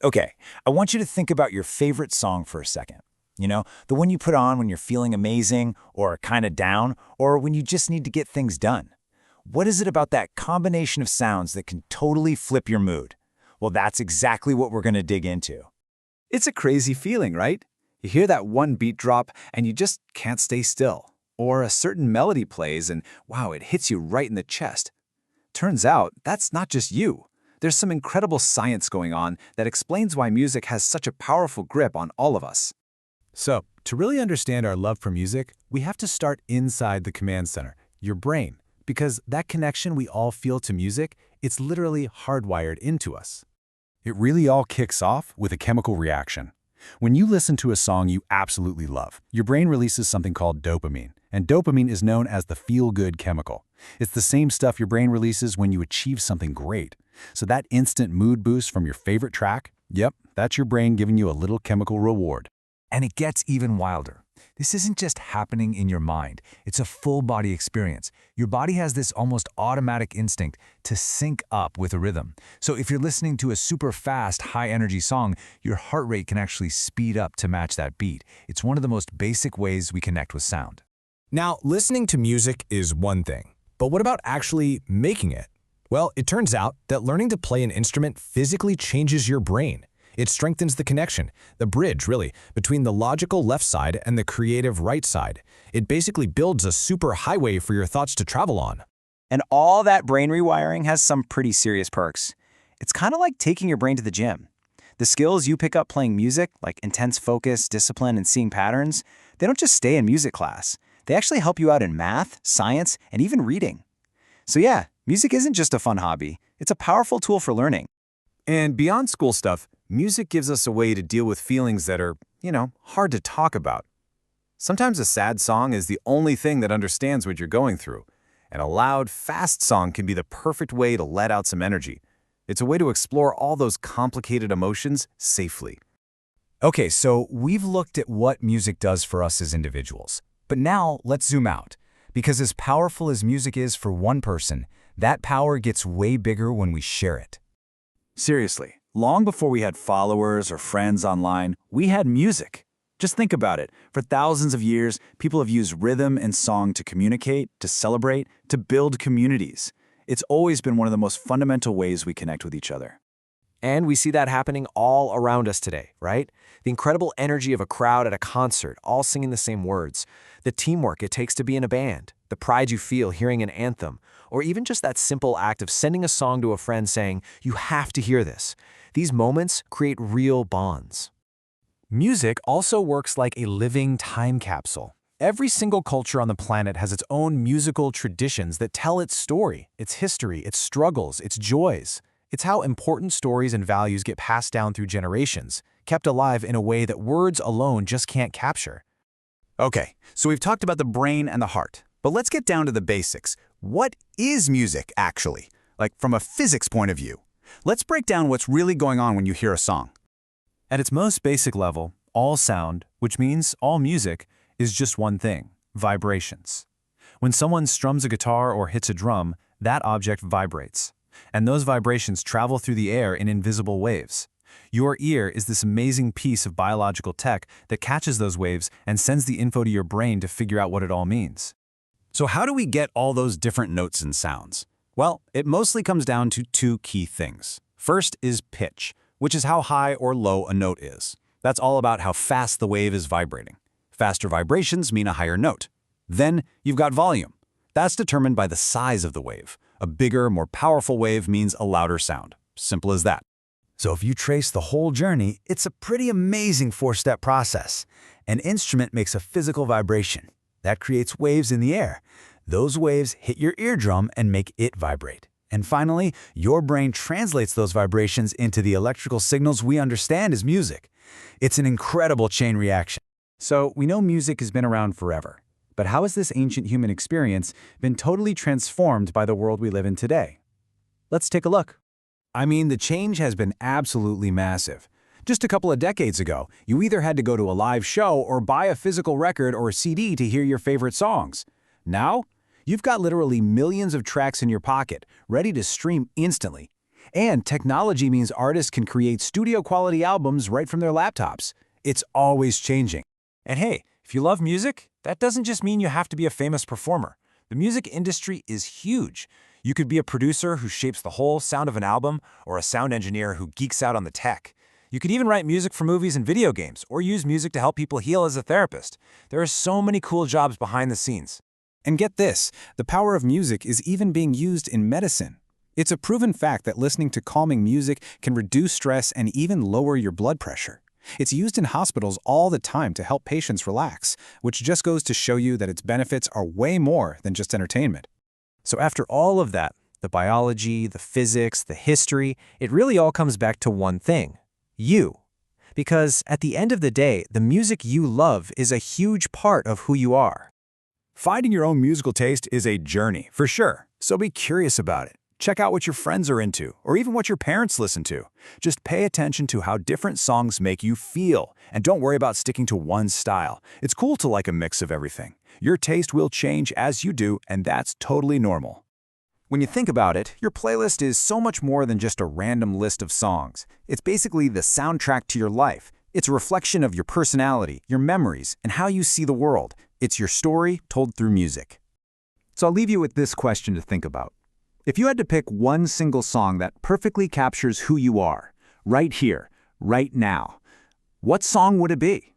Okay, I want you to think about your favorite song for a second. The one you put on when you're feeling amazing or kind of down or when you just need to get things done. What is it about that combination of sounds that can totally flip your mood? Well, that's exactly what we're going to dig into. It's a crazy feeling, right? You hear that one beat drop and you just can't stay still. Or a certain melody plays and wow, it hits you right in the chest. Turns out, that's not just you. There's some incredible science going on that explains why music has such a powerful grip on all of us. So, to really understand our love for music, we have to start inside the command center, your brain, because that connection we all feel to music, it's literally hardwired into us. It really all kicks off with a chemical reaction. When you listen to a song you absolutely love, your brain releases something called dopamine, and dopamine is known as the feel-good chemical. It's the same stuff your brain releases when you achieve something great. So that instant mood boost from your favorite track, yep, that's your brain giving you a little chemical reward. And it gets even wilder. This isn't just happening in your mind. It's a full-body experience. Your body has this almost automatic instinct to sync up with a rhythm. So if you're listening to a super fast, high-energy song, your heart rate can actually speed up to match that beat. It's one of the most basic ways we connect with sound. Now, listening to music is one thing, but what about actually making it? Well, it turns out that learning to play an instrument physically changes your brain. It strengthens the connection, the bridge, really, between the logical left side and the creative right side. It basically builds a super highway for your thoughts to travel on. And all that brain rewiring has some pretty serious perks. It's kind of like taking your brain to the gym. The skills you pick up playing music, like intense focus, discipline, and seeing patterns, they don't just stay in music class. They actually help you out in math, science, and even reading. So yeah, music isn't just a fun hobby. It's a powerful tool for learning. And beyond school stuff, music gives us a way to deal with feelings that are, hard to talk about. Sometimes a sad song is the only thing that understands what you're going through, and a loud, fast song can be the perfect way to let out some energy. It's a way to explore all those complicated emotions safely. Okay, so we've looked at what music does for us as individuals. But now let's zoom out. Because as powerful as music is for one person, that power gets way bigger when we share it. Seriously, long before we had followers or friends online, we had music. Just think about it. For thousands of years, people have used rhythm and song to communicate, to celebrate, to build communities. It's always been one of the most fundamental ways we connect with each other. And we see that happening all around us today, right? The incredible energy of a crowd at a concert, all singing the same words. The teamwork it takes to be in a band. The pride you feel hearing an anthem. Or even just that simple act of sending a song to a friend saying, "You have to hear this." These moments create real bonds. Music also works like a living time capsule. Every single culture on the planet has its own musical traditions that tell its story, its history, its struggles, its joys. It's how important stories and values get passed down through generations, kept alive in a way that words alone just can't capture. Okay, so we've talked about the brain and the heart, but let's get down to the basics. What is music, actually? Like, from a physics point of view. Let's break down what's really going on when you hear a song. At its most basic level, all sound, which means all music, is just one thing: vibrations. When someone strums a guitar or hits a drum, that object vibrates. And those vibrations travel through the air in invisible waves. Your ear is this amazing piece of biological tech that catches those waves and sends the info to your brain to figure out what it all means. So how do we get all those different notes and sounds? Well, it mostly comes down to two key things. First is pitch, which is how high or low a note is. That's all about how fast the wave is vibrating. Faster vibrations mean a higher note. Then you've got volume. That's determined by the size of the wave. A bigger, more powerful wave means a louder sound. Simple as that. So if you trace the whole journey, it's a pretty amazing four-step process. An instrument makes a physical vibration. That creates waves in the air. Those waves hit your eardrum and make it vibrate. And finally, your brain translates those vibrations into the electrical signals we understand as music. It's an incredible chain reaction. So we know music has been around forever. But how has this ancient human experience been totally transformed by the world we live in today? Let's take a look. I mean, the change has been absolutely massive. Just a couple of decades ago, you either had to go to a live show or buy a physical record or a CD to hear your favorite songs. Now, you've got literally millions of tracks in your pocket, ready to stream instantly. And technology means artists can create studio-quality albums right from their laptops. It's always changing. And hey, if you love music, that doesn't just mean you have to be a famous performer. The music industry is huge. You could be a producer who shapes the whole sound of an album, or a sound engineer who geeks out on the tech. You could even write music for movies and video games, or use music to help people heal as a therapist. There are so many cool jobs behind the scenes. And get this, the power of music is even being used in medicine. It's a proven fact that listening to calming music can reduce stress and even lower your blood pressure. It's used in hospitals all the time to help patients relax, which just goes to show you that its benefits are way more than just entertainment. So after all of that, the biology, the physics, the history, it really all comes back to one thing: you. Because at the end of the day, the music you love is a huge part of who you are. Finding your own musical taste is a journey, for sure, so be curious about it. Check out what your friends are into, or even what your parents listen to. Just pay attention to how different songs make you feel, and don't worry about sticking to one style. It's cool to like a mix of everything. Your taste will change as you do, and that's totally normal. When you think about it, your playlist is so much more than just a random list of songs. It's basically the soundtrack to your life. It's a reflection of your personality, your memories, and how you see the world. It's your story told through music. So I'll leave you with this question to think about. If you had to pick one single song that perfectly captures who you are, right here, right now, what song would it be?